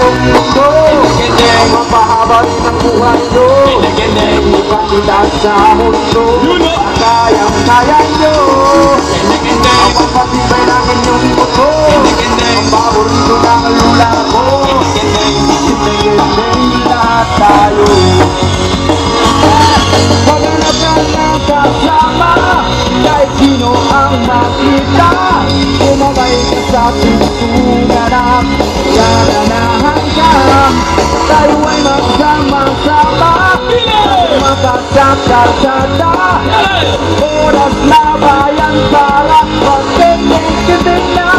buong mundo. Mapahaba rin ang buhay nyo. Ipagkitaan sa mundo. Kayang-kaya nyo. Ang magpatibay ng inyong mundo. Ang paborito ng lula ko. Lahat tayo. Maghanap ka ng kasama, kahit sino ang makita. Umabay ka sa tuntunan, gaganahan ka. Tayo ay magsama-sama, makasakarsada. Oras na bayan para pagkinig-kinig na.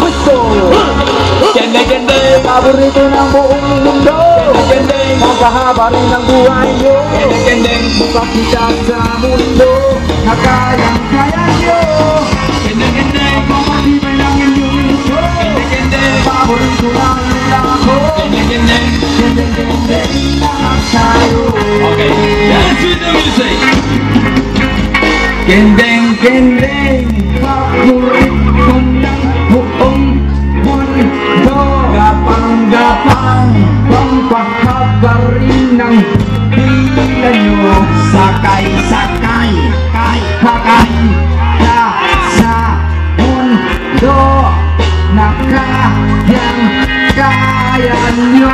Gusto paborito ng buong mundo. Magkahaba rin ang buhay nyo. Ipagkita sa mundo na kayang-kaya nyo. Magpapatibay ng inyong mundo. Paborito ng lula ko. Lahat tayo. Okay, dance with the music. Kendeng, kendeng, paborito ng buong mundo. Gapang-gapang, pampakagarin ng pila nyo. Sakay-sakay, sakay na sa mundo na kayang-kaya nyo.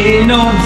Skin on,